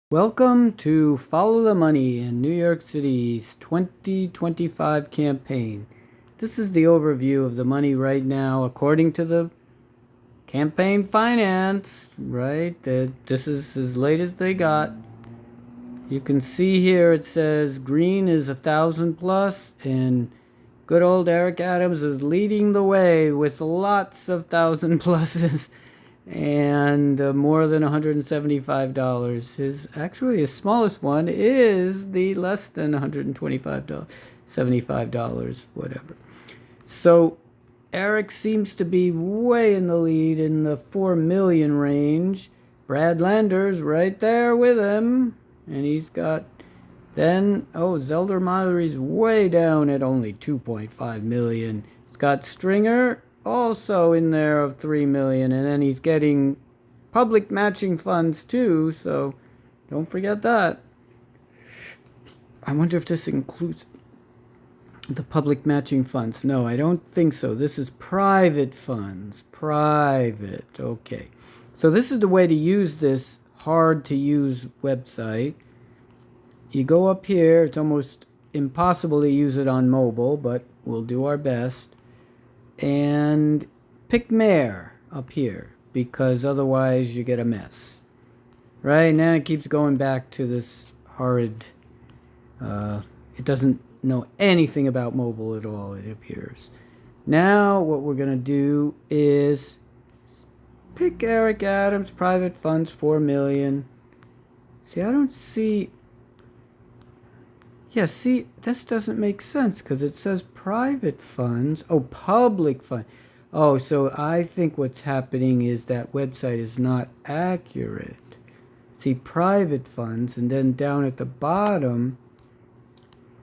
Welcome to Follow the Money in New York City's 2025 campaign. This is the overview of the money right now according to the campaign finance, right? This is as late as they got. You can see here it says green is 1,000 plus and good old Eric Adams is leading the way with lots of 1,000 pluses and more than $175. His smallest one is the less than $125, $75, whatever. So Eric seems to be way in the lead in the 4 million range. Brad Lander's right there with him, and he's got Zelda Mallory's way down at only 2.5 million. Scott Stringer also in there of 3 million, and then he's getting public matching funds too, so don't forget that. I wonder if this includes the public matching funds. No, I don't think so. This is private funds. Private. Okay. So this is the way to use this hard to use website. You go up here. It's almost impossible to use it on mobile, but we'll do our best. And pick Mayor up here, because otherwise you get a mess. Right? Now it keeps going back to this horrid, it doesn't know anything about mobile at all, it appears. Now what we're going to do is pick Eric Adams, private funds, 4 million. See, I don't see... Yeah, see, this doesn't make sense because it says private funds. Oh, public fund. Oh, so I think what's happening is that website is not accurate. See, private funds, and then down at the bottom,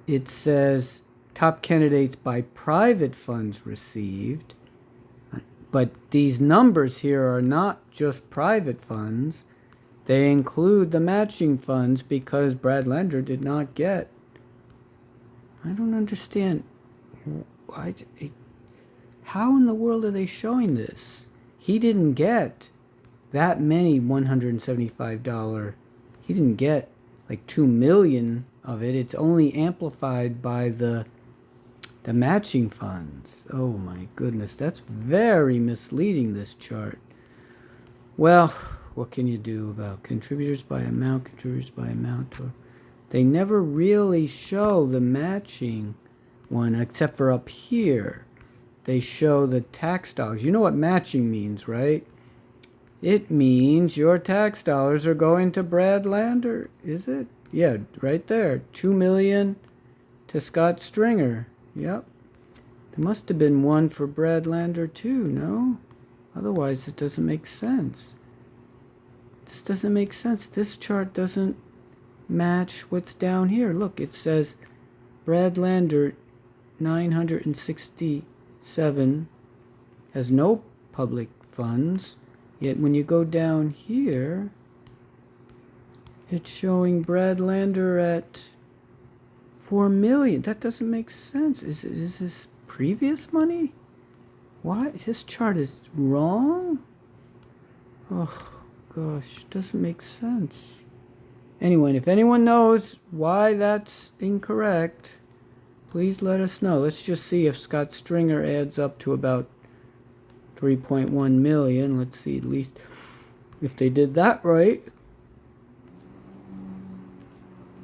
it says top candidates by private funds received. But these numbers here are not just private funds. They include the matching funds because Brad Lander did not get. I don't understand. How in the world are they showing this? He didn't get that many $175. He didn't get like 2 million of it. It's only amplified by the matching funds. Oh my goodness, that's very misleading, this chart. Well, what can you do about contributors by amount, or they never really show the matching one except for up here. They show the tax dollars. You know what matching means, right? It means your tax dollars are going to Brad Lander, is it? Yeah, right there. 2 million to Scott Stringer. Yep. There must have been one for Brad Lander too, no? Otherwise it doesn't make sense. This doesn't make sense. This chart doesn't match what's down here. Look, it says Brad Lander 967 has no public funds. Yet when you go down here, it's showing Brad Lander at 4 million. That doesn't make sense. Is this previous money? Why? This chart is wrong? Oh, gosh. Doesn't make sense. Anyway, if anyone knows why that's incorrect, please let us know. Let's just see if Scott Stringer adds up to about 3.1 million. Let's see at least if they did that right.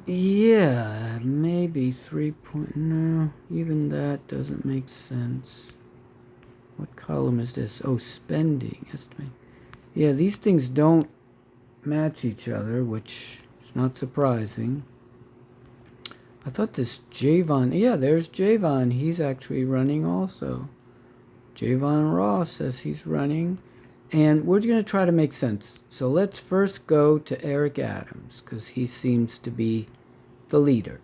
Yeah, maybe 3. No, even that doesn't make sense. What column is this? Oh, spending estimate. Yeah, these things don't match each other, which is not surprising. I thought this Javon, yeah, there's Javon. He's actually running also. Javon Ross says he's running. And we're going to try to make sense. So let's first go to Eric Adams, because he seems to be the leader.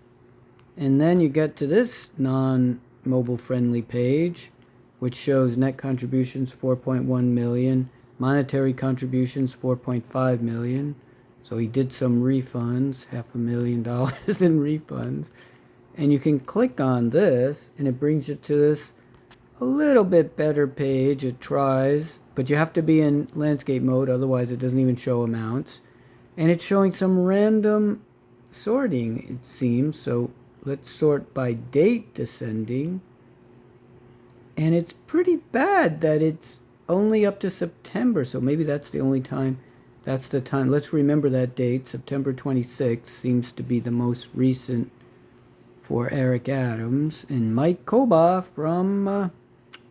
And then you get to this non-mobile friendly page, which shows net contributions 4.1 million, monetary contributions 4.5 million. So he did some refunds, $500,000 in refunds. And you can click on this, and it brings you to this a little bit better page. It tries, but you have to be in landscape mode, otherwise it doesn't even show amounts. And it's showing some random sorting, it seems. So let's sort by date descending. And it's pretty bad that it's only up to September. So maybe that's the only time. That's the time. Let's remember that date. September 26th seems to be the most recent for Eric Adams. And Mike Koba from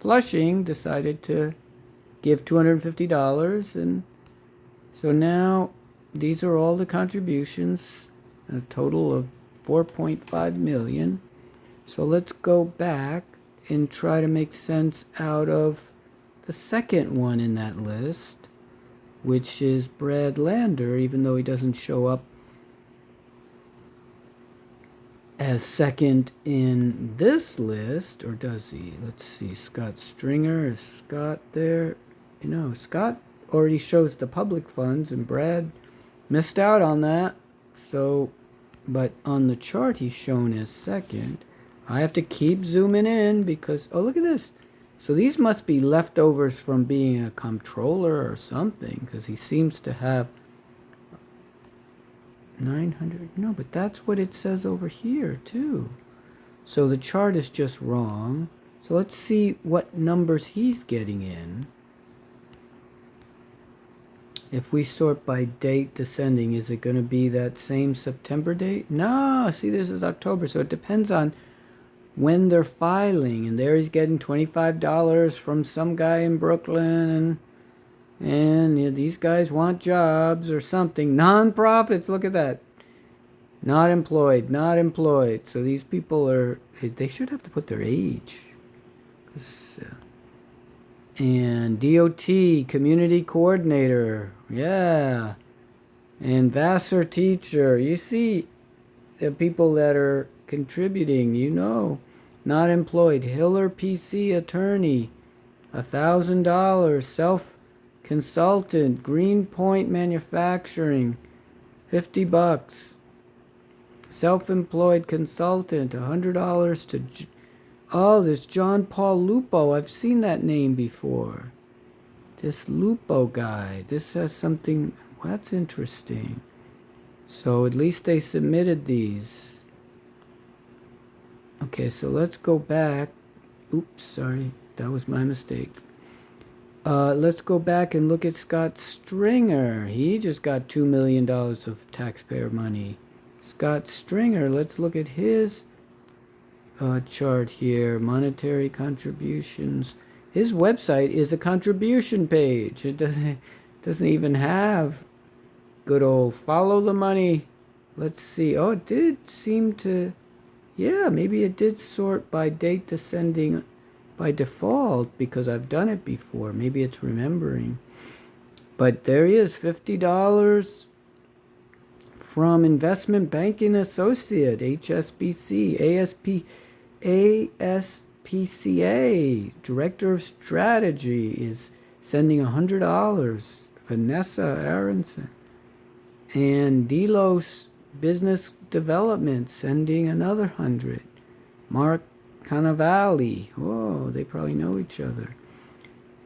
Flushing decided to give $250. And so now these are all the contributions, a total of 4.5 million. So let's go back and try to make sense out of the second one in that list, which is Brad Lander, even though he doesn't show up as second in this list, or does he? Let's see, Scott Stringer. Is Scott there? You know, Scott already shows the public funds, and Brad missed out on that. So, but on the chart he's shown as second. I have to keep zooming in because, oh, look at this. So these must be leftovers from being a comptroller or something, because he seems to have 900. No, but that's what it says over here too. So the chart is just wrong. So let's see what numbers he's getting in. If we sort by date descending, is it going to be that same September date? No, see, this is October, so it depends on when they're filing. And there he's getting $25 from some guy in Brooklyn, and you know, these guys want jobs or something. Non-profits, look at that. Not employed, not employed. So these people are, they should have to put their age. And DOT, community coordinator, yeah. And Vassar teacher, you see the people that are contributing, you know. Not employed, Hiller PC attorney, $1,000, self-consultant, Greenpoint Manufacturing, $50. Self-employed consultant, $100 to... Oh, this John Paul Lupo. I've seen that name before. This Lupo guy. This has something... Well, that's interesting. So at least they submitted these. Okay, so let's go back. Oops, sorry. That was my mistake. Let's go back and look at Scott Stringer. He just got $2 million of taxpayer money. Scott Stringer, let's look at his chart here. Monetary contributions. His website is a contribution page. It doesn't even have good old follow the money. Let's see. Oh, it did seem to... Yeah, maybe it did sort by date descending by default because I've done it before. Maybe it's remembering. But there he is, $50 from Investment Banking Associate, HSBC, ASPCA, Director of Strategy is sending $100. Vanessa Aronson. And Delos Business Development sending another 100. Mark Cannavale. Oh, they probably know each other.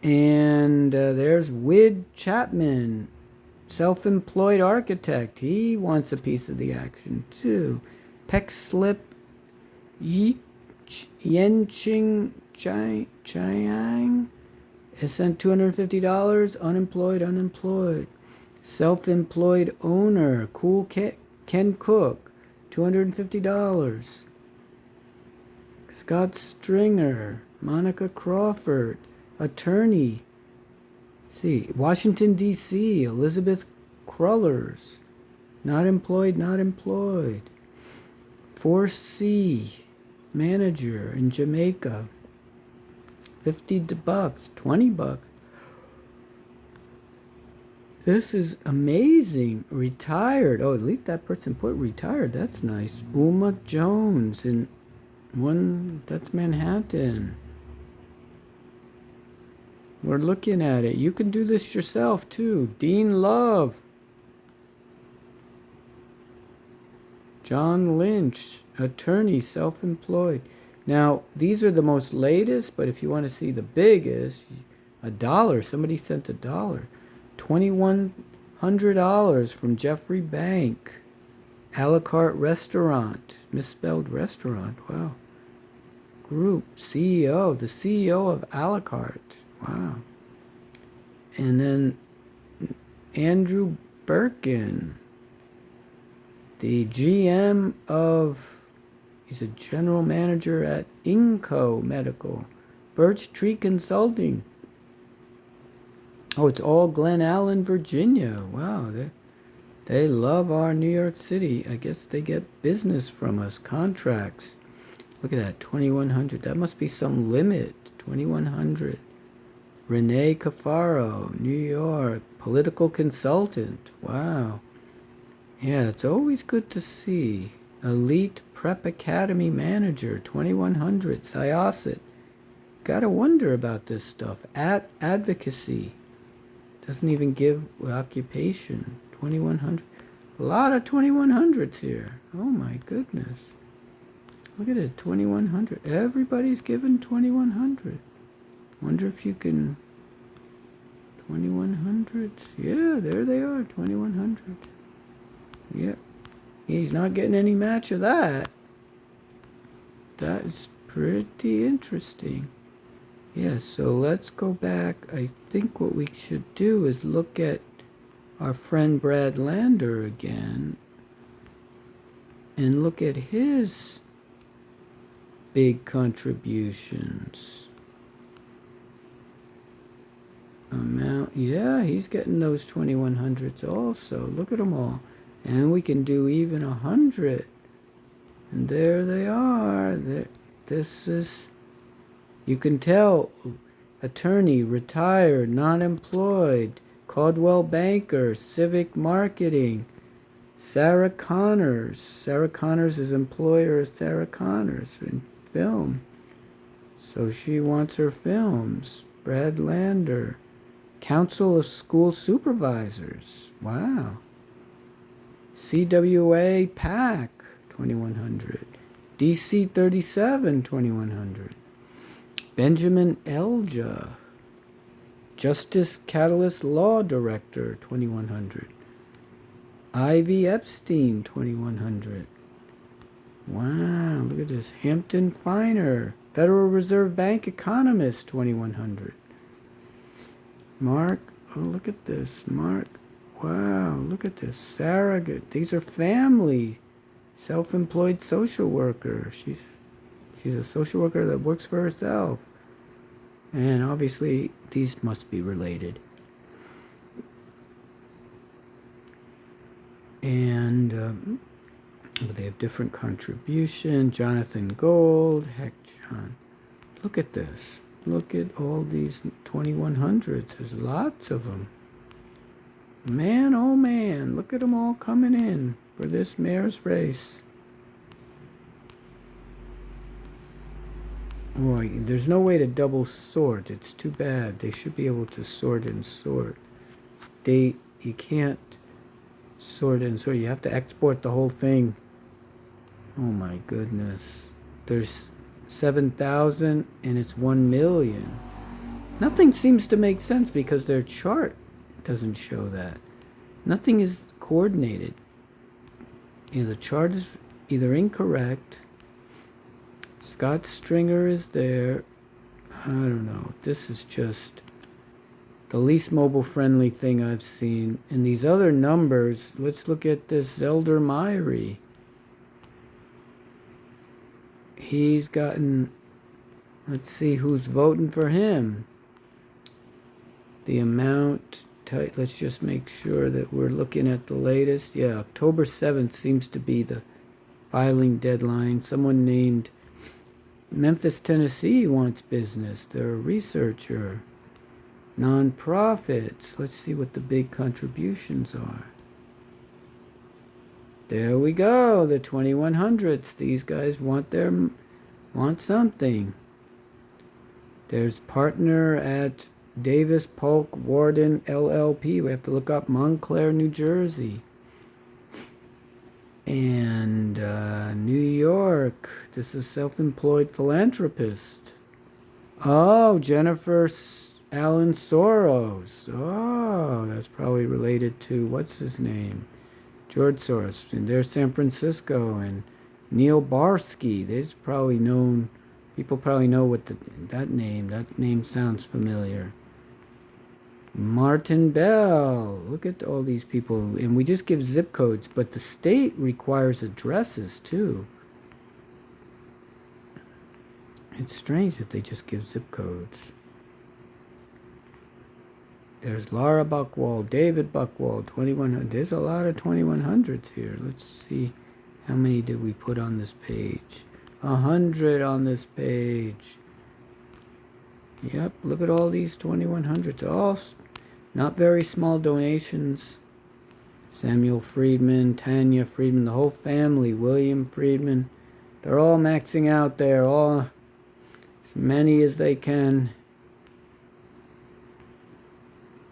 And there's Wid Chapman, self-employed architect. He wants a piece of the action too. Peck Slip Yenching Chiang has sent $250. Unemployed. Self-employed owner, Cool Ken Cook, $250. Scott Stringer, Monica Crawford, attorney. Let's see, Washington, D.C., Elizabeth Crullers, not employed. 4C, manager in Jamaica, $50, $20. This is amazing. Retired. Oh, at least that person put retired. That's nice. Uma Jones in that's Manhattan. We're looking at it. You can do this yourself too. Dean Love. John Lynch, attorney, self-employed. Now, these are the most latest, but if you want to see the biggest, $1. Somebody sent $1. $100 from Jeffrey Bank. A la carte restaurant. Misspelled restaurant. Wow. Group. CEO. The CEO of a la carte. Wow. And then Andrew Birkin. The GM of... He's a general manager at Inco Medical. Birch Tree Consulting. Oh, it's all Glen Allen, Virginia. Wow, they love our New York City. I guess they get business from us, contracts. Look at that, 2,100. That must be some limit. 2,100. Renee Cafaro, New York, political consultant. Wow. Yeah, it's always good to see. Elite Prep Academy manager, 2,100. Syosset. Gotta wonder about this stuff. Advocacy. Doesn't even give occupation. 2,100. A lot of 2,100s here. Oh my goodness. Look at it, 2,100. Everybody's given 2,100. Wonder if you can... 2,100s. Yeah, there they are, 2,100. Yep. He's not getting any match of that. That is pretty interesting. Yeah, so let's go back. I think what we should do is look at our friend Brad Lander again and look at his big contributions. Amount, yeah, he's getting those 2,100s also. Look at them all. And we can do even 100. And there they are. This is... You can tell, attorney, retired, not employed, Caldwell Banker, civic marketing, Sarah Connors. Sarah Connors is employer of Sarah Connors in film. So she wants her films. Brad Lander, Council of School Supervisors. Wow. CWA PAC, 2,100. DC 37, 2,100. Benjamin Elja, Justice Catalyst Law Director, 2,100. Ivy Epstein, 2,100. Wow, look at this. Hampton Finer, Federal Reserve Bank Economist, 2,100. Mark, oh, look at this. Mark, wow, look at this. Sarah, these are family. Self-employed social worker. She's a social worker that works for herself. And obviously, these must be related. And they have different contribution. Jonathan Gold. Heck, John. Look at this. Look at all these 2,100s. There's lots of them. Man, oh man. Look at them all coming in for this mayor's race. Boy, there's no way to double sort. It's too bad. They should be able to sort and sort. You can't sort and sort. You have to export the whole thing. Oh my goodness. There's 7,000 and it's 1 million. Nothing seems to make sense because their chart doesn't show that. Nothing is coordinated. You know, the chart is either incorrect. Scott Stringer is there. I don't know. This is just the least mobile friendly thing I've seen. And these other numbers, let's look at this Zelder Myrie. He's gotten, let's see who's voting for him. The amount, let's just make sure that we're looking at the latest. Yeah, October 7th seems to be the filing deadline. Someone named Memphis, Tennessee wants business. They're a researcher. Nonprofits. Let's see what the big contributions are. There we go. The 2,100s. These guys want something. There's partner at Davis Polk Warden LLP. We have to look up Montclair, New Jersey. And New York. This is self-employed philanthropist. Oh, Jennifer Alan Soros. Oh, that's probably related to what's his name? George Soros. And there's San Francisco and Neil Barsky. There's probably known. People probably know what that name. That name sounds familiar. Martin Bell. Look at all these people. And we just give zip codes, but the state requires addresses too. It's strange that they just give zip codes. There's Laura Buchwald, David Buchwald, 2100. There's a lot of 2100s here. Let's see how many did we put on this page. 100 on this page. Yep, look at all these 2100s. All not very small donations. Samuel Friedman, Tanya Friedman, the whole family, William Friedman. They're all maxing out there, all as many as they can.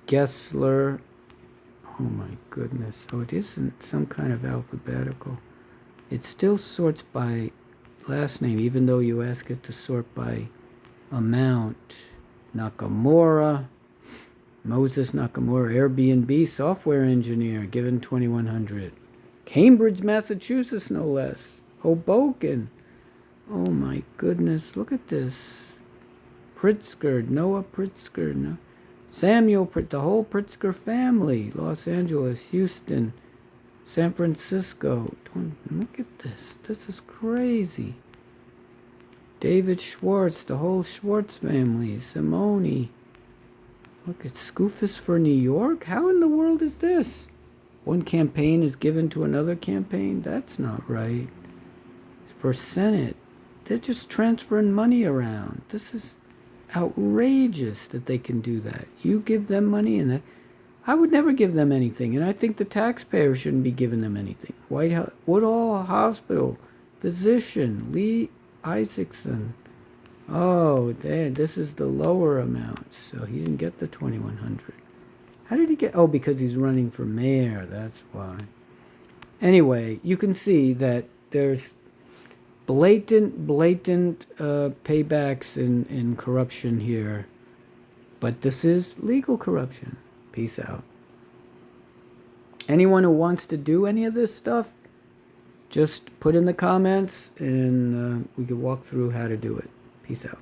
Gessler. Oh my goodness. Oh, it isn't some kind of alphabetical. It still sorts by last name, even though you ask it to sort by amount. Nakamura. Moses Nakamura, Airbnb software engineer, given 2100. Cambridge, Massachusetts, no less. Hoboken. Oh my goodness. Look at this. Pritzker. Noah Pritzker. No. Samuel, the whole Pritzker family, Los Angeles, Houston, San Francisco. Look at this. This is crazy. David Schwartz, the whole Schwartz family, Simone. Look at Scoofus for New York. How in the world is this? One campaign is given to another campaign? That's not right. For Senate, they're just transferring money around. This is outrageous that they can do that. You give them money, and I would never give them anything, and I think the taxpayer shouldn't be giving them anything. Woodall Hospital, physician, Lee Isaacson. Oh, this is the lower amount, so he didn't get the 2100. How did he get? Oh, because he's running for mayor, that's why. Anyway, you can see that there's blatant paybacks in corruption here. But this is legal corruption. Peace out. Anyone who wants to do any of this stuff, just put in the comments and we can walk through how to do it. Peace out.